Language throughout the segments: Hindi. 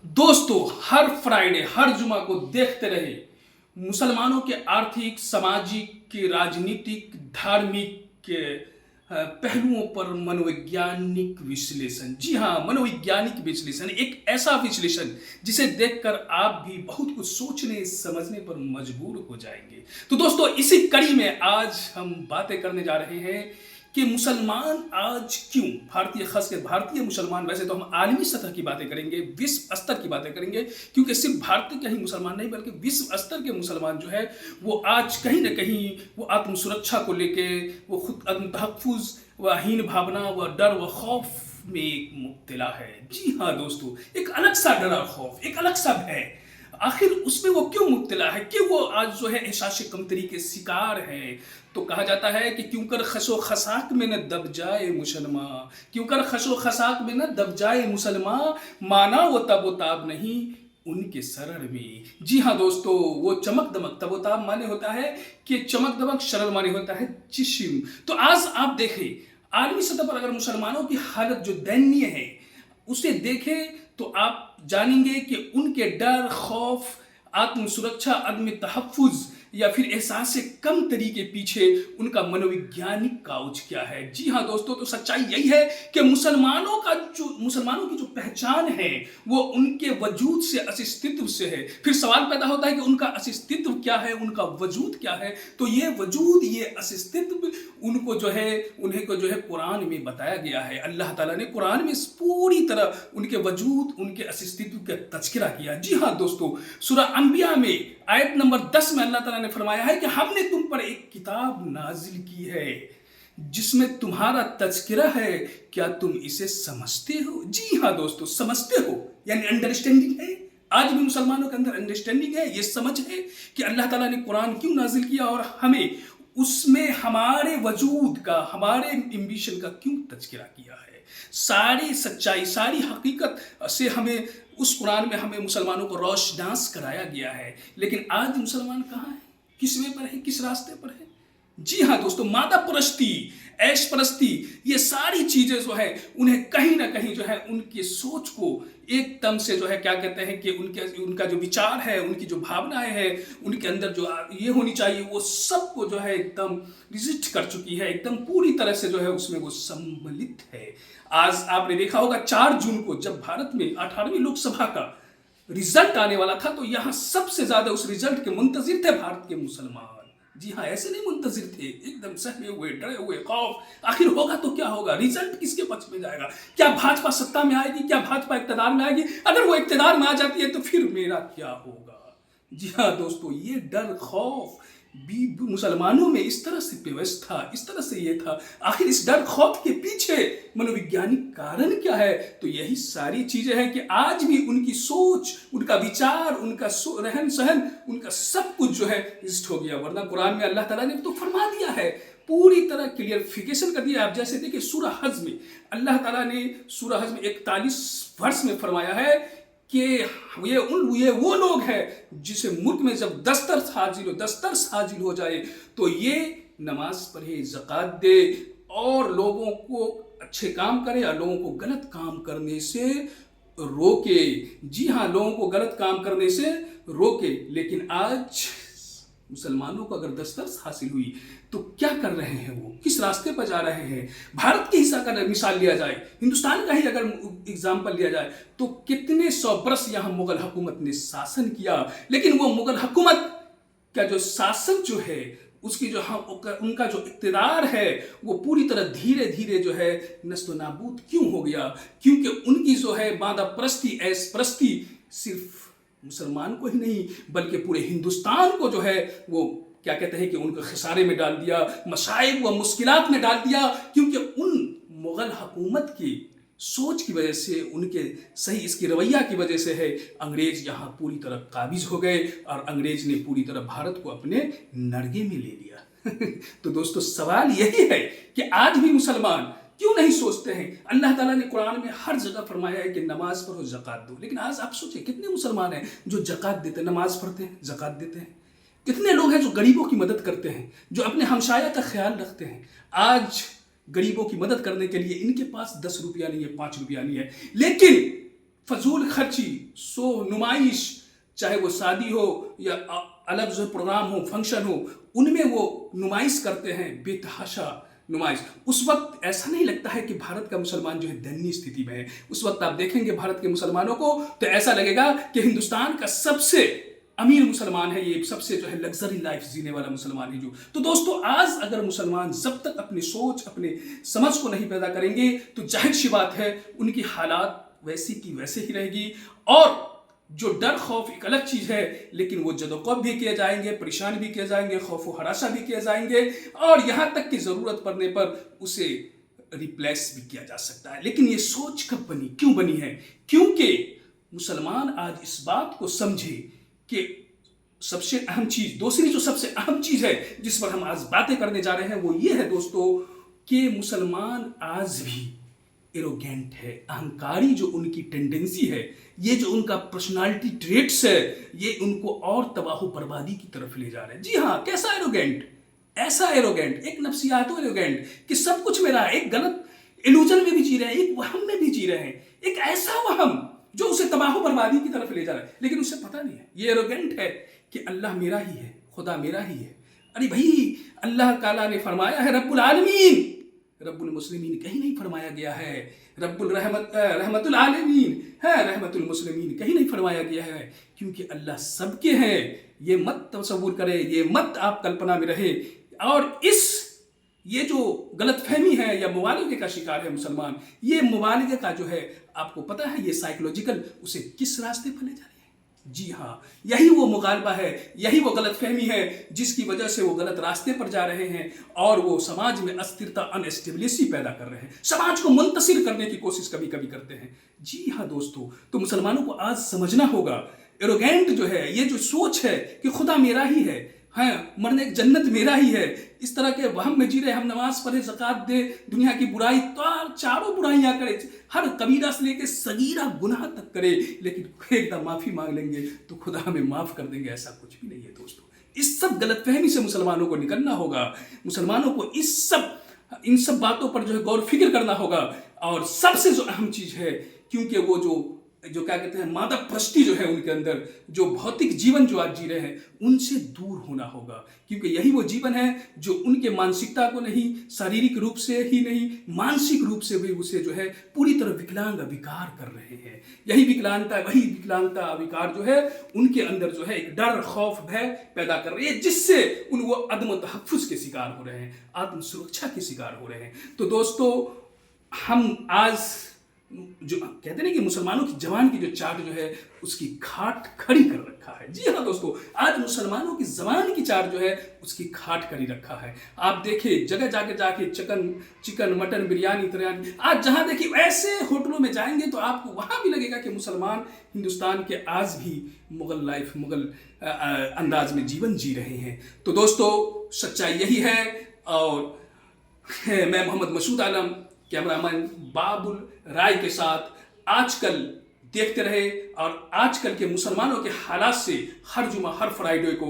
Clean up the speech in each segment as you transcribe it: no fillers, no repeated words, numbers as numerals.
दोस्तों, हर फ्राइडे हर जुमा को देखते रहे मुसलमानों के आर्थिक, सामाजिक, राजनीतिक, धार्मिक पहलुओं पर मनोवैज्ञानिक विश्लेषण। जी हाँ, मनोवैज्ञानिक विश्लेषण, एक ऐसा विश्लेषण जिसे देखकर आप भी बहुत कुछ सोचने समझने पर मजबूर हो जाएंगे। तो दोस्तों, इसी कड़ी में आज हम बातें करने जा रहे हैं कि मुसलमान आज क्यों, भारतीय, खासकर भारतीय मुसलमान, वैसे तो हम आलमी सतह की बातें करेंगे, विश्व स्तर की बातें करेंगे, क्योंकि सिर्फ भारतीय के ही मुसलमान नहीं बल्कि विश्व स्तर के मुसलमान जो है वो आज कहीं ना कहीं वो आत्म सुरक्षा को लेके, वो खुद आत्म तहफ़्फ़ुज़, व हीन भावना, व डर व खौफ में एक मुब्तला है। जी हाँ दोस्तों, एक अलग सा डर और खौफ, एक अलग सा भय। आखिर उसमें वो क्यों मुब्तला है, कि वो आज जो है एहसास कमतरी के शिकार है। तो कहा जाता है कि क्यों कर खशो खसाक में न दब जाए मुसलमान, क्यों कर खशो खसाक में न दब जाए मुसलमान, माना वो तबोताब नहीं उनके शरण में। जी हाँ दोस्तों, वो चमक दमक, तबोताब माने होता है कि चमक दमक, शरण माने होता है जिस्म। तो आज आप देखें आलमी सतह पर अगर मुसलमानों की हालत जो दयनीय है उसे देखें तो आप जानेंगे कि उनके डर, खौफ, आत्म सुरक्षा, आत्म तहफ़्फ़ुज़ या फिर एहसास कम तरी के पीछे उनका मनोवैज्ञानिक काउच क्या है। जी हाँ दोस्तों, तो सच्चाई यही है कि मुसलमानों की जो पहचान है वो उनके वजूद से, अस्तित्व से है। फिर सवाल पैदा होता है कि उनका अस्तित्व क्या है, उनका वजूद क्या है। तो ये वजूद, ये अस्तित्व उनको जो है, उन्हें को जो है कुरान में बताया गया है। अल्लाह ताला ने कुरान में पूरी तरह उनके वजूद, उनके अस्तित्व का तज़किरा किया। जी हाँ दोस्तों, सूरह अंबिया में आयत नंबर 10 में अल्लाह ताला ने फरमाया है कि हमने तुम पर एक किताब नाजिल की है जिसमें तुम्हारा तज़किरा है, क्या तुम इसे समझते हो। जी हाँ दोस्तों, समझते हो यानी अंडरस्टैंडिंग है। आज भी मुसलमानों के अंदर अंडरस्टैंडिंग है, ये समझ है कि अल्लाह ताला ने कुरान क्यों नाजिल किया और हमें उसमें हमारे वजूद का, हमारे एम्बिशन का क्यों तज़किरा किया है। सारी सच्चाई, सारी हकीकत से हमें उस कुरान में हमें मुसलमानों को रोशनास कराया गया है। लेकिन आज मुसलमान कहाँ है, किस वे पर है, किस रास्ते पर है। जी हाँ दोस्तों, मादा परस्ती, ऐश परस्ती, ये सारी चीजें जो है उन्हें कहीं ना कहीं जो है उनकी सोच को एकदम से जो है क्या कहते हैं कि उनका जो विचार है, उनकी जो भावनाएं हैं, उनके अंदर जो ये होनी चाहिए वो सबको जो है एकदम रिजिस्ट कर चुकी है, एकदम पूरी तरह से जो है उसमें वो सम्मिलित है। आज आपने देखा होगा 4 जून को जब भारत में 18वीं लोकसभा का रिजल्ट आने वाला था तो यहाँ सबसे ज्यादा उस रिजल्ट के मुंतजिर थे भारत के मुसलमान। जी हाँ, ऐसे नहीं मुंतजिर थे, एकदम सहमे हुए, डरे हुए, खौफ, आखिर होगा तो क्या होगा, रिजल्ट किसके पक्ष में जाएगा, क्या भाजपा सत्ता में आएगी, क्या भाजपा इक्तदार में आएगी, अगर वो इक्तदार में आ जाती है तो फिर मेरा क्या होगा। जी हाँ दोस्तों, ये डर, खौफ भी मुसलमानों में इस तरह से व्यवस्था, इस तरह से ये था। आखिर इस डर खौफ के पीछे मनोवैज्ञानिक कारण क्या है। तो यही सारी चीजें हैं कि आज भी उनकी सोच, उनका विचार, उनका रहन सहन, उनका सब कुछ जो है इस्ट हो गया। वरना कुरान में अल्लाह ताला ने तो फरमा दिया है, पूरी तरह क्लियरफिकेशन कर दिया। आप जैसे देखिए सूरह हज में अल्लाह ताला ने सूरह हज में 41 वर्ष में फरमाया है कि ये वो लोग हैं जिसे मुल्क में जब दस्तरस हाजिल हो जाए तो ये नमाज पढ़े, ज़कात दे और लोगों को अच्छे काम करे और लोगों को गलत काम करने से रोके। जी हाँ, लोगों को गलत काम करने से रोके। लेकिन आज मुसलमानों को अगर दस्तरस हासिल हुई तो क्या कर रहे हैं, वो किस रास्ते पर जा रहे हैं। भारत के हिस्सा का मिसाल लिया जाए, हिंदुस्तान का ही अगर एग्जाम्पल लिया जाए तो कितने 100 बरस यहाँ मुगल हुकूमत ने शासन किया। लेकिन वो मुगल हुकूमत का जो शासन जो है उसकी जो उनका जो इक़्तिदार है वो पूरी तरह धीरे धीरे जो है नस्ल नाबूद क्यों हो गया। क्योंकि उनकी जो है मादा परस्ती, ऐश परस्ती सिर्फ मुसलमान को ही नहीं बल्कि पूरे हिंदुस्तान को जो है वो क्या कहते हैं कि उनको खसारे में डाल दिया, मसाइब व मुश्किलात में डाल दिया। क्योंकि उन मुगल हुकूमत की सोच की वजह से, उनके सही इसकी रवैया की वजह से है अंग्रेज यहाँ पूरी तरह काबिज हो गए और अंग्रेज ने पूरी तरह भारत को अपने नरगे में ले लिया। तो दोस्तों, सवाल यही है कि आज भी मुसलमान क्यों नहीं सोचते हैं। अल्लाह ताला ने कुरान में हर जगह फरमाया है कि नमाज पढ़ो, ज़कात दो। लेकिन आज आप सोचिए कितने मुसलमान हैं जो ज़कात देते हैं, नमाज पढ़ते हैं, ज़कात देते हैं। कितने लोग हैं जो गरीबों की मदद करते हैं, जो अपने हमसाया का ख्याल रखते हैं। आज गरीबों की मदद करने के लिए इनके पास 10 रुपया नहीं है, 5 रुपया नहीं है, लेकिन फजूल खर्ची, शो, नुमाइश, चाहे वो शादी हो या अलग जो प्रोग्राम हो, फंक्शन हो, उनमें वो नुमाइश करते हैं, बेतहाशा नुमाइश। उस वक्त ऐसा नहीं लगता है कि भारत का मुसलमान जो है दयनीय स्थिति में है। उस वक्त आप देखेंगे भारत के मुसलमानों को तो ऐसा लगेगा कि हिंदुस्तान का सबसे अमीर मुसलमान है ये, सबसे जो है लग्जरी लाइफ जीने वाला मुसलमान है जो। तो दोस्तों, आज अगर मुसलमान जब तक अपनी सोच, अपने समझ को नहीं पैदा करेंगे तो जाहिर सी बात है उनकी हालात वैसी की वैसे ही रहेगी। और जो डर खौफ एक अलग चीज है, लेकिन वो जदोकब भी किए जाएंगे, परेशान भी किए जाएंगे, खौफ हरासा भी किए जाएंगे, और यहां तक कि जरूरत पड़ने पर उसे रिप्लेस भी किया जा सकता है। लेकिन ये सोच कब बनी, क्यों बनी है? क्योंकि मुसलमान आज इस बात को समझे कि सबसे अहम चीज, दूसरी जो सबसे अहम चीज है जिस पर हम आज बातें करने जा रहे हैं वो ये है दोस्तों, कि मुसलमान आज भी एरोगेंट है, अहंकारी जो उनकी टेंडेंसी है, ये जो उनका पर्सनालिटी ट्रेट्स है, ये उनको और तबाह बर्बादी की तरफ ले जा रहे हैं। जी हाँ, कैसा एरोगेंट? ऐसा एरोगेंट, एक नफ्सियातो एरोगेंट कि सब कुछ मेरा, एक गलत इल्यूजन में भी जी रहे हैं, एक वहम में भी जी रहे हैं, एक ऐसा वहम जो उसे तबाह बर्बादी की तरफ ले जा रहा है, लेकिन उसे पता नहीं है। ये एरोगेंट है कि अल्लाह मेरा ही है, खुदा मेरा ही है। अरे भाई, अल्लाह ताला ने फरमाया है रब्बुल आलमीन, रब्बुल मुस्लिमीन कहीं नहीं फरमाया गया है, रब्बुल रहमतुल आलमीन है, रहमतुल मुस्लिमीन कहीं नहीं फरमाया गया है, क्योंकि अल्लाह सबके हैं। ये मत तसव्वुर करे, ये मत आप कल्पना में रहे। और ये जो गलतफहमी है या मुबालगे का शिकार है मुसलमान, ये मुबालगे का जो है आपको पता है ये साइकोलॉजिकल उसे किस रास्ते पर ले जा रही है? जी हाँ, यही वो मुगालबा है, यही वो गलतफहमी है जिसकी वजह से वो गलत रास्ते पर जा रहे हैं और वो समाज में अस्थिरता, अनस्टेबिलिटी पैदा कर रहे हैं, समाज को मुंतसिर करने की कोशिश कभी कभी करते हैं। जी हाँ दोस्तों, तो मुसलमानों को आज समझना होगा, एरोगेंट जो है, ये जो सोच है कि खुदा मेरा ही है, मरने की जन्नत मेरा ही है, इस तरह के वहम में जी रहे, हम नमाज पढ़े, ज़कात दे, दुनिया की बुराई तो चारों बुराइयां करे, हर कबीरा से लेके सगीरा गुनाह तक करे, लेकिन एकदम माफी मांग लेंगे तो खुदा हमें माफ कर देंगे, ऐसा कुछ भी नहीं है दोस्तों। इस सब गलतफहमी से मुसलमानों को निकलना होगा, मुसलमानों को इन सब बातों पर जो है गौर फिक्र करना होगा। और सबसे जो अहम चीज है, क्योंकि वो जो क्या कहते हैं मादक प्रस्ती जो है उनके अंदर, जो भौतिक जीवन जो आज जी रहे हैं, उनसे दूर होना होगा, क्योंकि यही वो जीवन है जो उनके मानसिकता को नहीं, शारीरिक रूप से ही नहीं, मानसिक रूप से भी उसे जो है पूरी तरह विकलांग विकार कर रहे हैं। वही विकलांगता विकार जो है उनके अंदर जो है एक डर, खौफ, भय पैदा कर रही है, जिससे वो अदम तहफ्फुज के शिकार हो रहे हैं, आत्म सुरक्षा के शिकार हो रहे हैं। तो दोस्तों, हम आज जो कहते हैं कि मुसलमानों की जवान की जो चाट जो है उसकी खाट खड़ी कर रखा है। जी हाँ दोस्तों, आज मुसलमानों की जबान की चाट जो है उसकी खाट खड़ी रखा है। आप देखिए जगह जाके चिकन मटन बिरयानी तिरयानी, आज जहां देखिए ऐसे होटलों में जाएंगे तो आपको वहां भी लगेगा कि मुसलमान हिंदुस्तान के आज भी मुगल अंदाज में जीवन जी रहे हैं। तो दोस्तों, सच्चाई यही है। और मैं मोहम्मद मसूद आलम, कैमरामैन बाबुल राय के साथ आजकल देखते रहे, और आजकल के मुसलमानों के हालात से हर जुमा, हर फ्राइडे को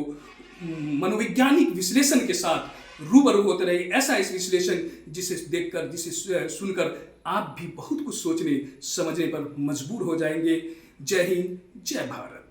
मनोवैज्ञानिक विश्लेषण के साथ रूबरू होते रहे। ऐसा इस विश्लेषण जिसे देखकर, जिसे सुनकर आप भी बहुत कुछ सोचने समझने पर मजबूर हो जाएंगे। जय हिंद, जय भारत।